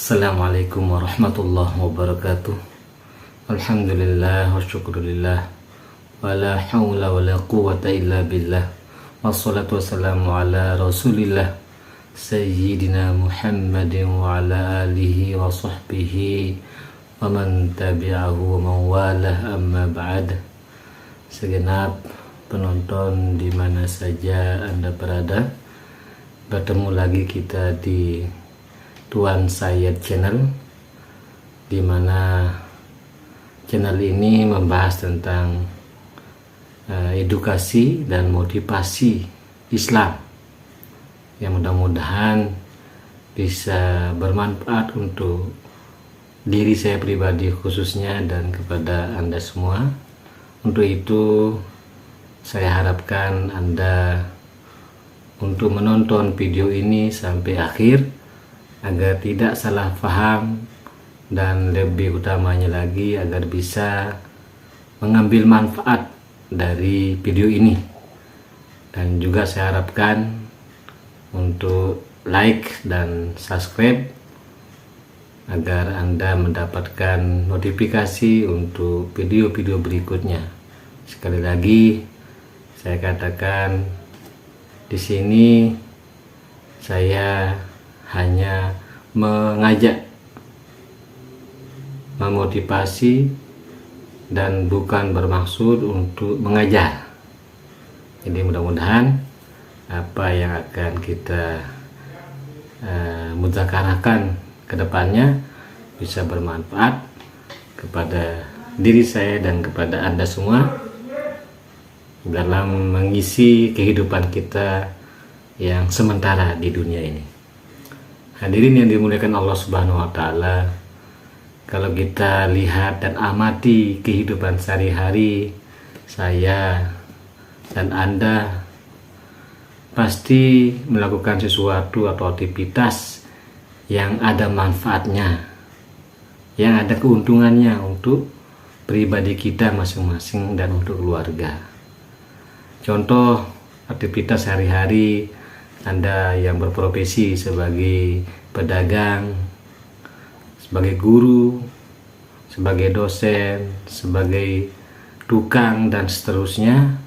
Assalamualaikum warahmatullahi wabarakatuh. Alhamdulillah wa syukurillah. Wa la hawla wa la quwata illa billah. Wassalatu wassalamu ala rasulillah Sayyidina Muhammadin wa ala alihi wa sahbihi wa man tabi'ahu wa man walah, amma ba'd. Segenap penonton di mana saja Anda berada, bertemu lagi kita di Tuan Sayyid Channel, di mana channel ini membahas tentang edukasi dan motivasi Islam yang mudah-mudahan bisa bermanfaat untuk diri saya pribadi khususnya dan kepada Anda semua. Untuk itu saya harapkan Anda untuk menonton video ini sampai akhir agar tidak salah paham, dan lebih utamanya lagi agar bisa mengambil manfaat dari video ini. Dan juga saya harapkan untuk like dan subscribe agar Anda mendapatkan notifikasi untuk video-video berikutnya. Sekali lagi saya katakan, di sini saya hanya mengajak, memotivasi, dan bukan bermaksud untuk mengajar. Jadi mudah-mudahan apa yang akan kita mudzakarahkan ke depannya bisa bermanfaat kepada diri saya dan kepada Anda semua dalam mengisi kehidupan kita yang sementara di dunia ini. Hadirin yang dimuliakan Allah Subhanahu wa Ta'ala, kalau kita lihat dan amati kehidupan sehari-hari saya dan Anda, pasti melakukan sesuatu atau aktivitas yang ada manfaatnya, yang ada keuntungannya untuk pribadi kita masing-masing dan untuk keluarga. Contoh aktivitas sehari-hari Anda yang berprofesi sebagai pedagang, sebagai guru, sebagai dosen, sebagai tukang, dan seterusnya.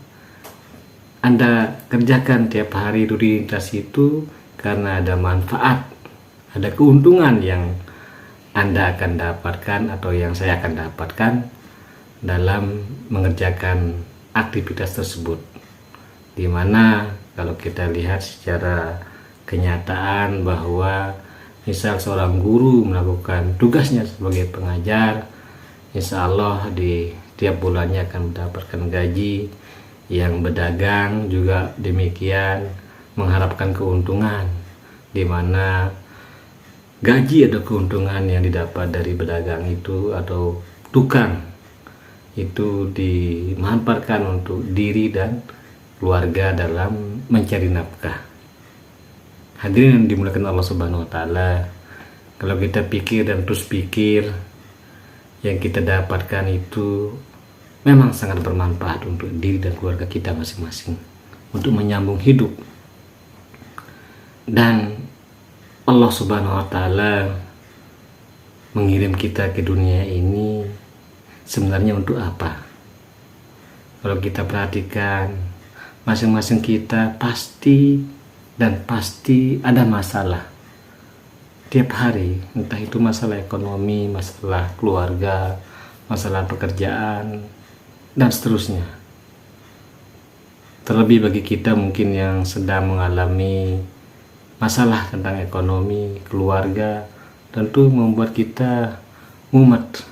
Anda kerjakan tiap hari rutinitas itu karena ada manfaat, ada keuntungan yang Anda akan dapatkan atau yang saya akan dapatkan dalam mengerjakan aktivitas tersebut. Di mana kalau kita lihat secara kenyataan bahwa misal seorang guru melakukan tugasnya sebagai pengajar, insya Allah di tiap bulannya akan mendapatkan gaji. Yang berdagang juga demikian, mengharapkan keuntungan, di mana gaji atau keuntungan yang didapat dari berdagang itu atau tukang itu dimanfaatkan untuk diri dan keluarga dalam mencari nafkah. Hadirin yang dimuliakan Allah Subhanahu wa Ta'ala, kalau kita pikir dan terus pikir, yang kita dapatkan itu memang sangat bermanfaat untuk diri dan keluarga kita masing-masing, untuk menyambung hidup. Dan Allah Subhanahu wa Ta'ala mengirim kita ke dunia ini sebenarnya untuk apa? Kalau kita perhatikan, masing-masing kita pasti ada masalah tiap hari, entah itu masalah ekonomi, masalah keluarga, masalah pekerjaan, dan seterusnya. Terlebih bagi kita mungkin yang sedang mengalami masalah tentang ekonomi, keluarga, tentu membuat kita mumet.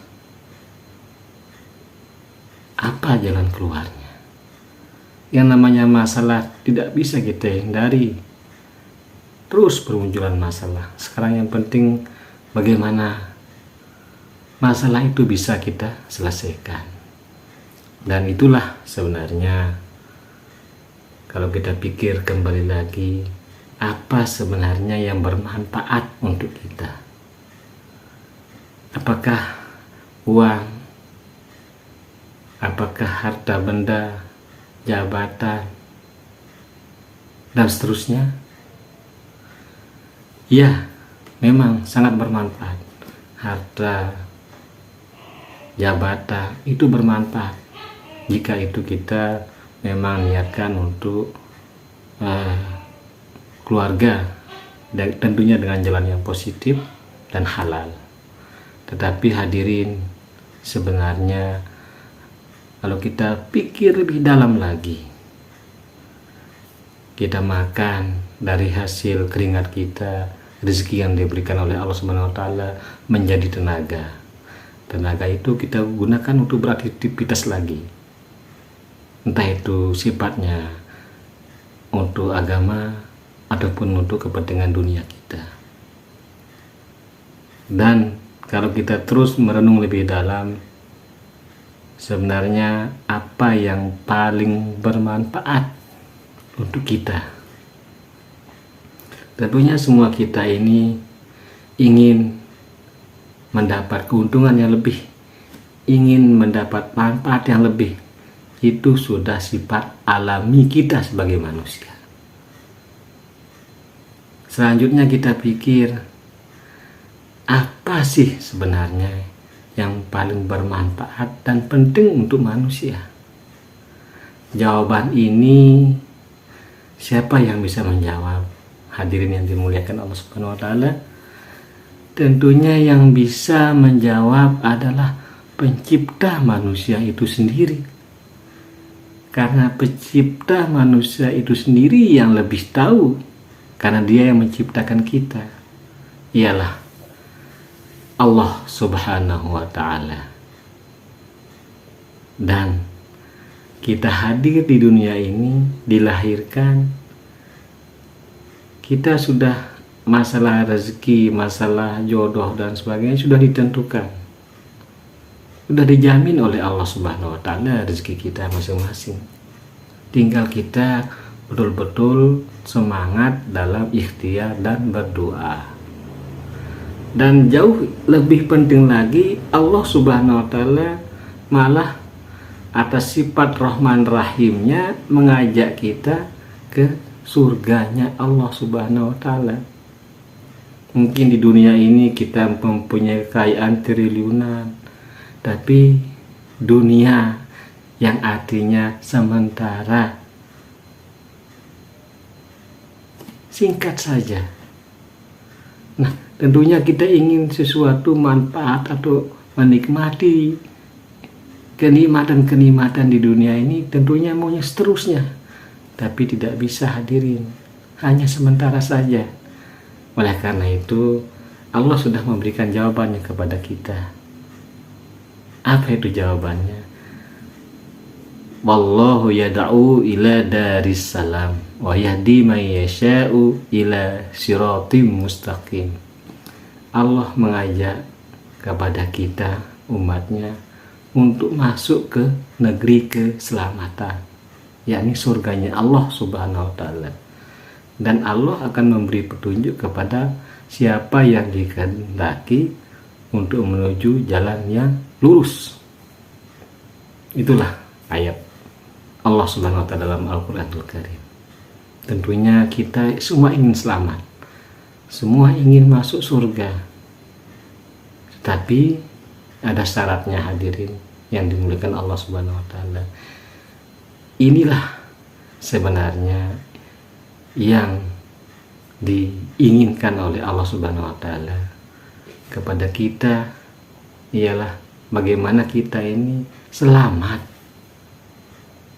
Apa jalan keluarnya? Yang namanya masalah tidak bisa kita hindari, terus bermunculan masalah. Sekarang yang penting bagaimana masalah itu bisa kita selesaikan. Dan itulah sebenarnya kalau kita pikir kembali lagi, apa sebenarnya yang bermanfaat untuk kita? Apakah uang? Apakah harta benda, jabatan, dan seterusnya? Ya, memang sangat bermanfaat. Harta, jabatan itu bermanfaat jika itu kita memang niatkan untuk keluarga, dan tentunya dengan jalan yang positif dan halal. Tetapi hadirin, sebenarnya kalau kita pikir lebih dalam lagi, kita makan dari hasil keringat kita, rezeki yang diberikan oleh Allah Subhanahu wa taala menjadi tenaga. Tenaga itu kita gunakan untuk beraktivitas lagi. Entah itu sifatnya untuk agama ataupun untuk kepentingan dunia kita. Dan kalau kita terus merenung lebih dalam, sebenarnya apa yang paling bermanfaat untuk kita? Tentunya semua kita ini ingin mendapat keuntungan yang lebih, ingin mendapat manfaat yang lebih. Itu sudah sifat alami kita sebagai manusia. Selanjutnya kita pikir, apa sih sebenarnya yang paling bermanfaat dan penting untuk manusia? Jawaban ini siapa yang bisa menjawab? Hadirin yang dimuliakan Allah Subhanahu wa taala, tentunya yang bisa menjawab adalah pencipta manusia itu sendiri. Karena pencipta manusia itu sendiri yang lebih tahu, karena dia yang menciptakan kita, ialah Allah Subhanahu wa ta'ala. Dan kita hadir di dunia ini, dilahirkan, kita sudah masalah rezeki, masalah jodoh dan sebagainya sudah ditentukan, sudah dijamin oleh Allah Subhanahu wa ta'ala rezeki kita masing-masing. Tinggal kita betul-betul semangat dalam ikhtiar dan berdoa. Dan jauh lebih penting lagi, Allah Subhanahu wa ta'ala malah atas sifat Rahman Rahimnya mengajak kita ke surganya Allah Subhanahu wa ta'ala. Mungkin di dunia ini kita mempunyai kekayaan triliunan, tapi dunia yang artinya sementara, singkat saja. Nah, tentunya kita ingin sesuatu manfaat atau menikmati kenikmatan-kenikmatan di dunia ini, tentunya maunya seterusnya, tapi tidak bisa hadirin, hanya sementara saja. Oleh karena itu, Allah sudah memberikan jawabannya kepada kita. Apa itu jawabannya? Wallahu yad'u ila daris salam wa yahdi man yasha'u ila siratim mustaqim. Allah mengajak kepada kita, umatnya, untuk masuk ke negeri keselamatan, yakni surganya Allah Subhanahu wa ta'ala. Dan Allah akan memberi petunjuk kepada siapa yang dikehendaki untuk menuju jalan yang lurus. Itulah ayat Allah Subhanahu wa ta'ala dalam Al-Quranul Karim. Tentunya kita semua ingin selamat, semua ingin masuk surga, tapi ada syaratnya hadirin yang dimuliakan Allah Subhanahu wa ta'ala. Inilah sebenarnya yang diinginkan oleh Allah Subhanahu wa ta'ala kepada kita, ialah bagaimana kita ini selamat.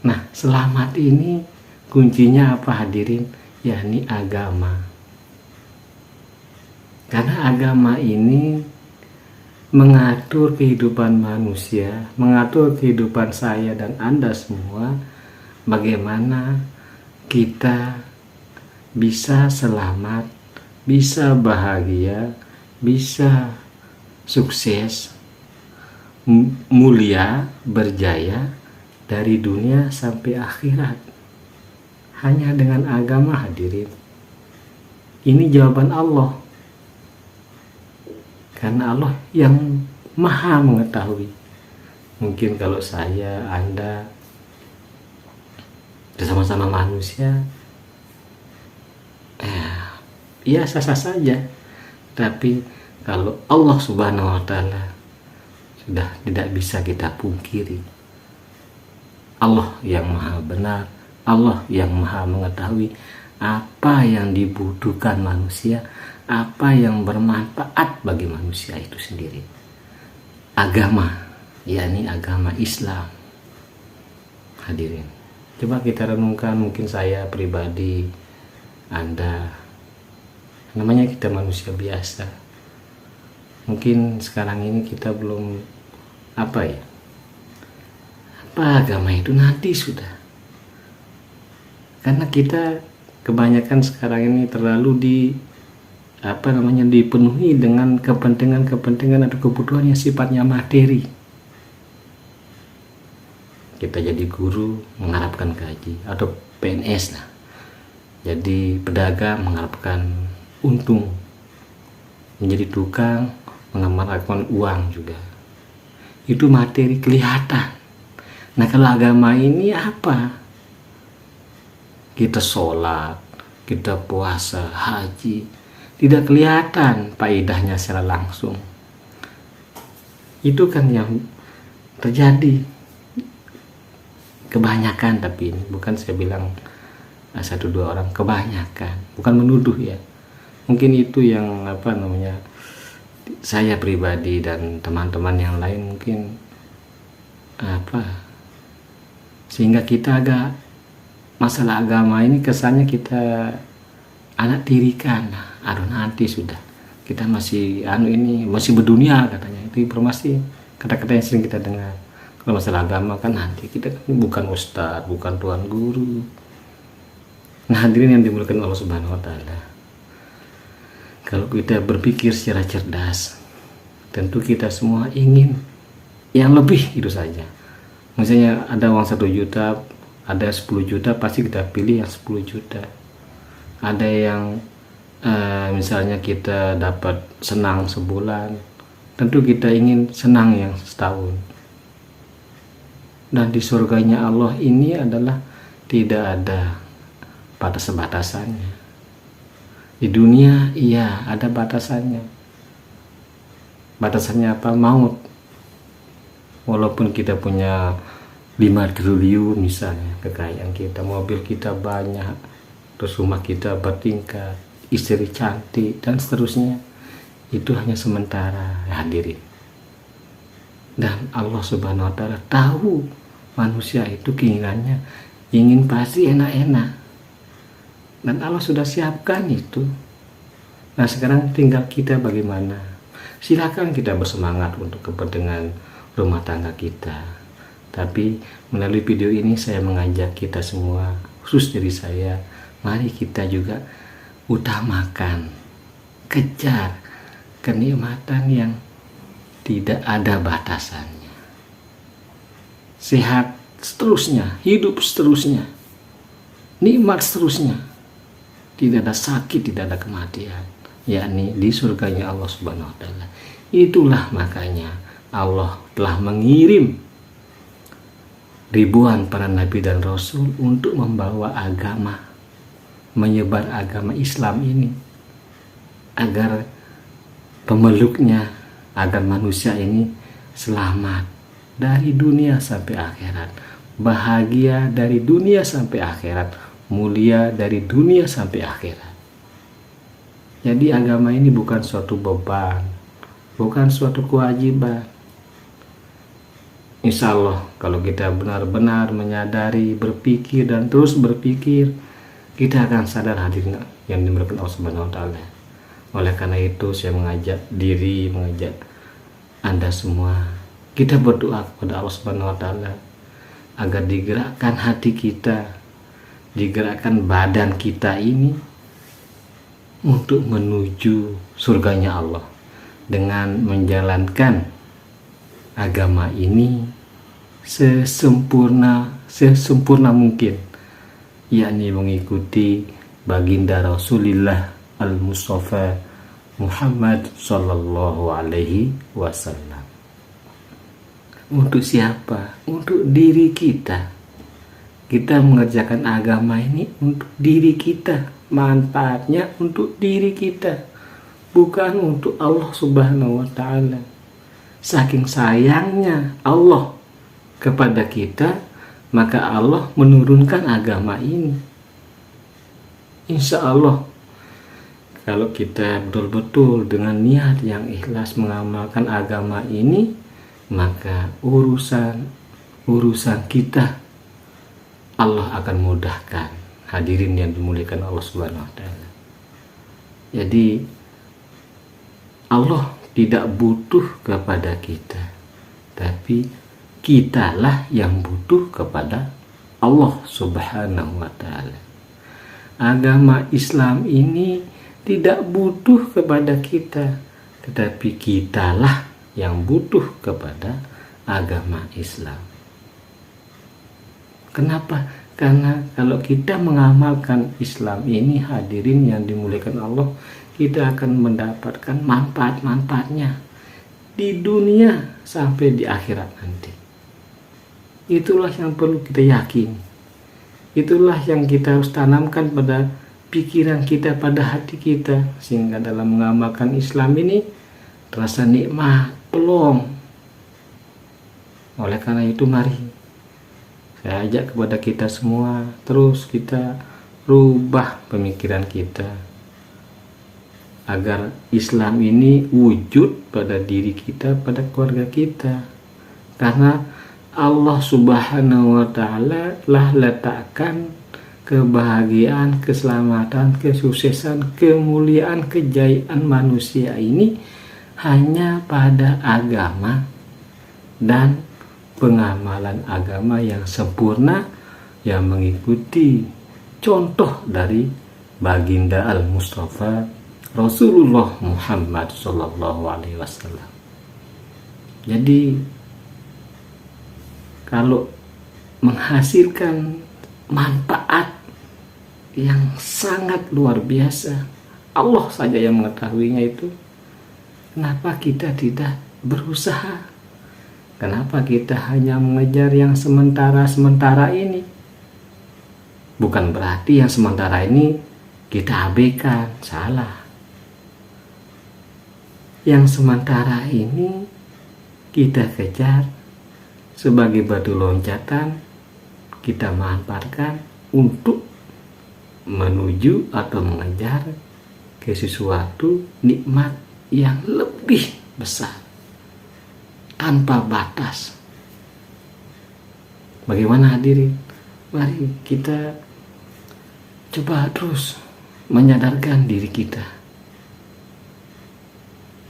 Nah, selamat ini kuncinya apa hadirin? Yakni agama. Karena agama ini mengatur kehidupan manusia, mengatur kehidupan saya dan Anda semua, bagaimana kita bisa selamat, bisa bahagia, bisa sukses, mulia, berjaya dari dunia sampai akhirat. Hanya dengan agama hadirin. Ini jawaban Allah. Karena Allah yang maha mengetahui. Mungkin kalau saya, Anda, bersama-sama manusia, ya sah-sah saja. Tapi kalau Allah Subhanahu wa Ta'ala sudah tidak bisa kita pungkiri. Allah yang maha benar, Allah yang maha mengetahui apa yang dibutuhkan manusia, apa yang bermanfaat bagi manusia itu sendiri. Agama, yakni agama Islam. Hadirin, coba kita renungkan, mungkin saya pribadi, Anda, namanya kita manusia biasa. Mungkin sekarang ini kita belum apa agama itu nanti sudah. Karena kita kebanyakan sekarang ini terlalu dipenuhi dengan kepentingan atau kebutuhan yang sifatnya materi. Kita jadi guru mengharapkan gaji, atau PNS lah. Jadi pedagang mengharapkan untung. Menjadi tukang mengharapkan uang juga. Itu materi kelihatan. Nah, kalau agama ini apa? Kita sholat, kita puasa, haji, tidak kelihatan faedahnya secara langsung. Itu kan yang terjadi kebanyakan, tapi ini bukan saya bilang satu dua orang, kebanyakan, bukan menuduh ya. Mungkin itu yang saya pribadi dan teman-teman yang lain mungkin sehingga kita agak masalah agama ini kesannya kita anak tirikan. Aduh, nanti sudah kita masih masih berdunia katanya. Itu informasi, kata-kata yang sering kita dengar. Kalau masalah agama kan nanti, kita kan bukan ustadz, bukan tuan guru. Nah, hadirin yang dimuliakan Allah Subhanahu wa Ta'ala, kalau kita berpikir secara cerdas, tentu kita semua ingin yang lebih, itu saja. Misalnya ada uang 1 juta, ada 10 juta, pasti kita pilih yang 10 juta. Ada yang misalnya kita dapat senang sebulan, tentu kita ingin senang yang setahun. Dan di surganya Allah ini adalah tidak ada batas-batasannya. Di dunia iya ada batasannya. Batasannya apa? Maut. Walaupun kita punya 5 triliun misalnya kekayaan kita, mobil kita banyak, terus rumah kita bertingkat, istri cantik, dan seterusnya, itu hanya sementara, hadirin. Dan Allah Subhanahu wa Ta'ala tahu manusia itu keinginannya ingin pasti enak-enak, dan Allah sudah siapkan itu. Nah, sekarang tinggal kita bagaimana. Silakan kita bersemangat untuk kepentingan rumah tangga kita, tapi melalui video ini saya mengajak kita semua, khusus dari saya, mari kita juga utamakan, kejar kenikmatan yang tidak ada batasannya, sehat seterusnya, hidup seterusnya, nikmat seterusnya, tidak ada sakit, tidak ada kematian, yakni di surganya Allah Subhanahu wa Ta'ala. Itulah makanya Allah telah mengirim ribuan para nabi dan rasul untuk membawa agama, menyebar agama Islam ini, agar pemeluknya, agar manusia ini selamat dari dunia sampai akhirat, bahagia dari dunia sampai akhirat, mulia dari dunia sampai akhirat. Jadi agama ini bukan suatu beban, bukan suatu kewajiban. Insya Allah kalau kita benar-benar menyadari, berpikir, dan terus berpikir, kita akan sadar, hadirin yang dimuliakan Allah Subhanahu wa Ta'ala. Oleh karena itu saya mengajak Anda semua, kita berdoa kepada Allah Subhanahu wa Ta'ala agar digerakkan hati kita, digerakkan badan kita ini untuk menuju surganya Allah dengan menjalankan agama ini sesempurna mungkin, yakni mengikuti baginda Rasulullah al-Mustafa Muhammad sallallahu alaihi wasallam. Untuk siapa? Untuk diri kita. Kita mengerjakan agama ini untuk diri kita, manfaatnya untuk diri kita, bukan untuk Allah Subhanahu wa Ta'ala. Saking sayangnya Allah kepada kita, maka Allah menurunkan agama ini. Insya Allah, kalau kita betul-betul dengan niat yang ikhlas mengamalkan agama ini, maka urusan kita Allah akan mudahkan. Hadirin yang dimuliakan Allah Subhanahu wa Ta'ala. Jadi Allah tidak butuh kepada kita, tapi kitalah yang butuh kepada Allah Subhanahu wa Ta'ala. Agama Islam ini tidak butuh kepada kita, tetapi kitalah yang butuh kepada agama Islam. Kenapa? Karena kalau kita mengamalkan Islam ini, hadirin yang dimuliakan Allah, kita akan mendapatkan manfaat-manfaatnya di dunia sampai di akhirat nanti. Itulah yang perlu kita yakini. Itulah yang kita harus tanamkan pada pikiran kita, pada hati kita, sehingga dalam mengamalkan Islam ini terasa nikmat, pelong. Oleh karena itu, mari saya ajak kepada kita semua, terus kita rubah pemikiran kita agar Islam ini wujud pada diri kita, pada keluarga kita. Karena Allah Subhanahu wa Ta'ala telah letakkan kebahagiaan, keselamatan, kesuksesan, kemuliaan, kejayaan manusia ini hanya pada agama dan pengamalan agama yang sempurna, yang mengikuti contoh dari baginda Al-Mustafa Rasulullah Muhammad Sallallahu Alaihi Wasallam. Jadi kalau menghasilkan manfaat yang sangat luar biasa, Allah saja yang mengetahuinya itu. Kenapa kita tidak berusaha? Kenapa kita hanya mengejar yang sementara-sementara ini? Bukan berarti yang sementara ini kita abaikan, salah. Yang sementara ini kita kejar sebagai batu loncatan, kita manfaatkan untuk menuju atau mengejar ke sesuatu nikmat yang lebih besar, tanpa batas. Bagaimana hadirin? Mari kita coba terus menyadarkan diri kita.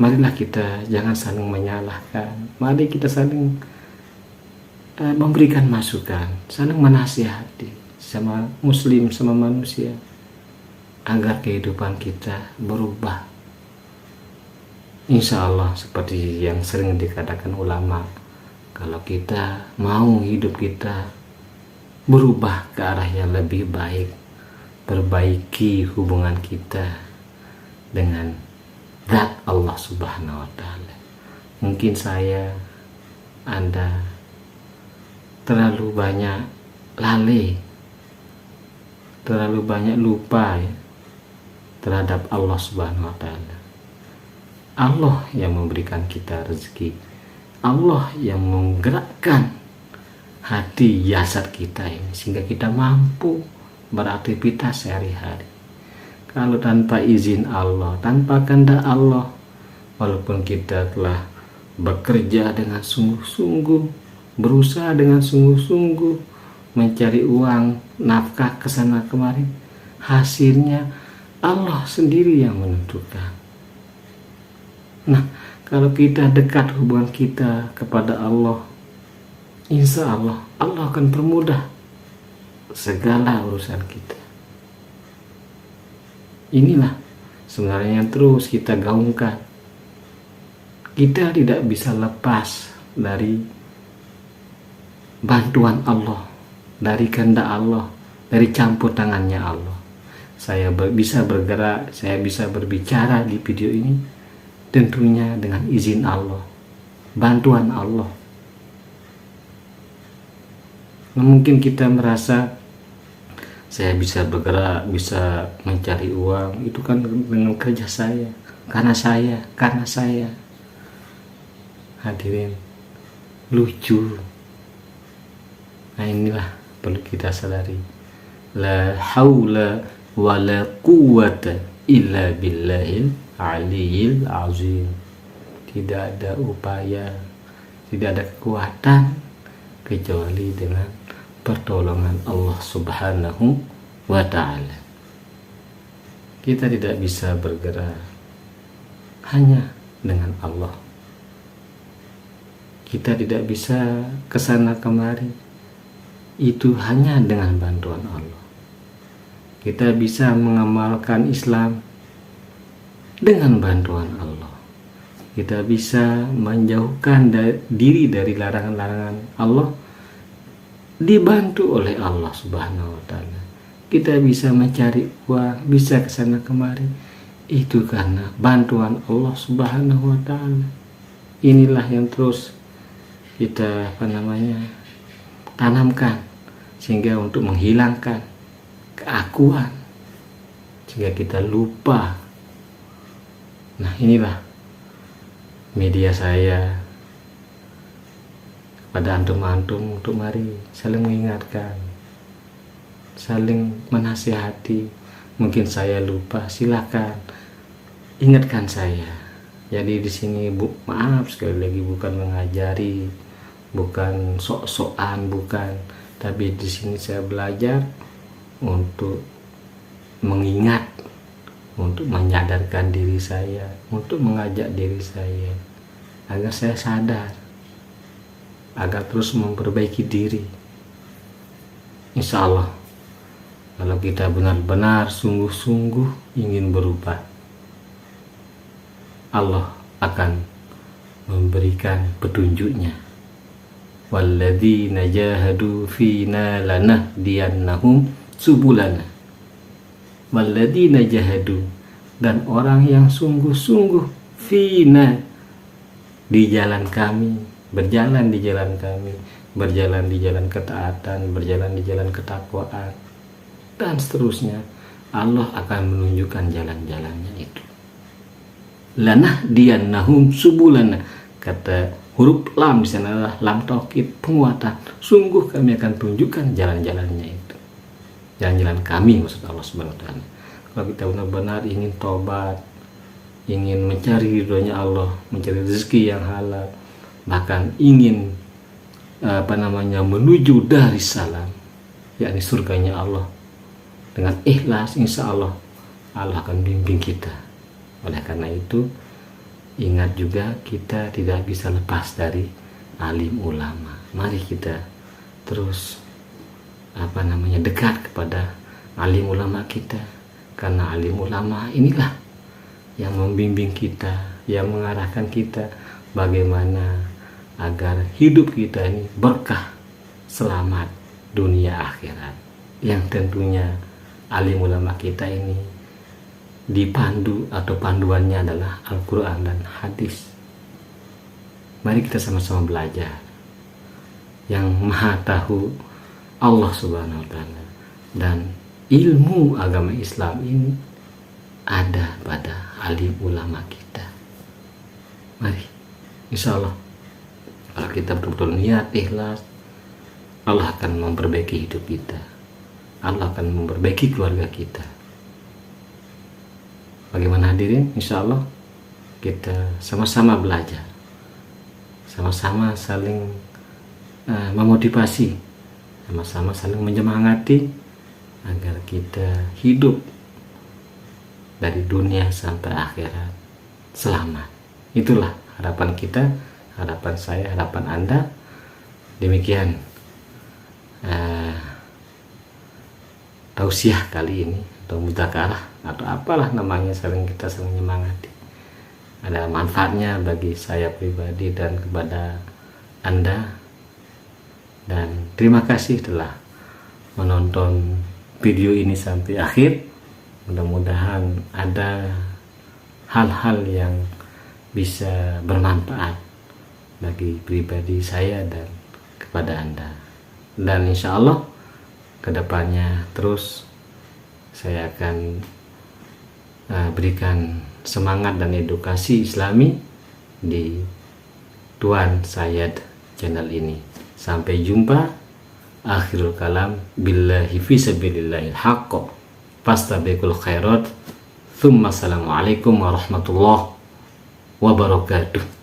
Marilah kita jangan saling menyalahkan. Mari kita saling memberikan masukan, saling menasihati sama muslim, sama manusia, agar kehidupan kita berubah. Insya Allah seperti yang sering dikatakan ulama, kalau kita mau hidup kita berubah ke arah yang lebih baik, perbaiki hubungan kita dengan zat Allah Subhanahu wa Ta'ala. Mungkin saya, Anda terlalu banyak lalai, terlalu banyak lupa ya, terhadap Allah Subhanahu wa Ta'ala. Allah yang memberikan kita rezeki, Allah yang menggerakkan hati jasad kita ini sehingga kita mampu beraktivitas sehari-hari. Kalau tanpa izin Allah, tanpa kehendak Allah, walaupun kita telah bekerja dengan sungguh-sungguh, berusaha dengan sungguh-sungguh mencari uang, nafkah kesana kemari, hasilnya Allah sendiri yang menentukan. Nah, kalau kita dekat hubungan kita kepada Allah, insya Allah Allah akan permudah segala urusan kita. Inilah sebenarnya yang terus kita gaungkan. Kita tidak bisa lepas dari bantuan Allah, dari kehendak Allah, dari campur tangannya Allah. Saya bisa bergerak, saya bisa berbicara di video ini tentunya dengan izin Allah, bantuan Allah. Nah, mungkin kita merasa saya bisa bergerak, bisa mencari uang, itu kan dengan kerja saya. karena saya. Hadirin, lucu. Nah, inilah perlu kita sadari. La haula wa la quwwata illa billahil aliyil azim. Tidak ada upaya, tidak ada kekuatan kecuali dengan pertolongan Allah Subhanahu wa ta'ala. Kita tidak bisa bergerak hanya dengan Allah. Kita tidak bisa kesana kemari, itu hanya dengan bantuan Allah. Kita bisa mengamalkan Islam dengan bantuan Allah. Kita bisa menjauhkan diri dari larangan-larangan Allah dibantu oleh Allah Subhanahu wa ta'ala. Kita bisa mencari uang, bisa kesana kemari, itu karena bantuan Allah Subhanahu wa ta'ala. Inilah yang terus kita tanamkan, sehingga untuk menghilangkan keakuan, sehingga kita lupa. Nah, inilah media saya kepada antum-antum untuk mari saling mengingatkan, saling menasihati. Mungkin saya lupa, silakan ingatkan saya. Jadi di sini maaf sekali lagi, bukan mengajari, bukan sok-sokan, bukan. Tapi di sini saya belajar untuk mengingat, untuk menyadarkan diri saya, untuk mengajak diri saya agar saya sadar, agar terus memperbaiki diri. Insya Allah, kalau kita benar-benar sungguh-sungguh ingin berubah, Allah akan memberikan petunjuknya. Walladzina jahadu fina lanahdiyannahum subulana. Walladzina jahadu, dan orang yang sungguh-sungguh fina, di jalan kami, berjalan di jalan kami, berjalan di jalan ketaatan, berjalan di jalan ketakwaan, dan seterusnya. Allah akan menunjukkan jalan-jalannya itu. Lanahdiyannahum subulana, kata huruf lam di sana adalah lam taukid, penguatan. Sungguh kami akan tunjukkan jalan-jalannya itu, jalan-jalan kami, maksud Allah Subhanahu wa ta'ala. Kalau kita benar-benar ingin tobat, ingin mencari ridhonya Allah, mencari rezeki yang halal, bahkan ingin menuju Darussalam, yakni surganya Allah, dengan ikhlas, insya Allah Allah akan bimbing kita. Oleh karena itu, ingat juga kita tidak bisa lepas dari alim ulama. Mari kita terus dekat kepada alim ulama kita, karena alim ulama inilah yang membimbing kita, yang mengarahkan kita bagaimana agar hidup kita ini berkah, selamat dunia akhirat. Yang tentunya alim ulama kita ini dipandu atau panduannya adalah Al-Quran dan hadis. Mari kita sama-sama belajar. Yang maha tahu Allah Subhanahu wa ta'ala, dan ilmu agama Islam ini ada pada alim ulama kita. Mari, insya Allah, kalau kita betul-betul niat ikhlas, Allah akan memperbaiki hidup kita, Allah akan memperbaiki keluarga kita. Bagaimana hadirin? Insya Allah kita sama-sama belajar, sama-sama saling memotivasi, sama-sama saling menyemangati agar kita hidup dari dunia sampai akhirat selamat. Itulah harapan kita, harapan saya, harapan Anda. Demikian tausiah kali ini, atau mudzakarah, atau apalah namanya, kita saling menyemangati. Ada manfaatnya bagi saya pribadi dan kepada Anda. Dan terima kasih telah menonton video ini sampai akhir. Mudah-mudahan ada hal-hal yang bisa bermanfaat bagi pribadi saya dan kepada Anda. Dan insya Allah kedepannya terus saya akan berikan semangat dan edukasi Islami di Tuan Sayyad channel ini. Sampai jumpa. Akhirul kalam, billahi fi sabilillahil haqq, fastabiqul khairat. Tsumma assalamualaikum warahmatullahi wabarakatuh.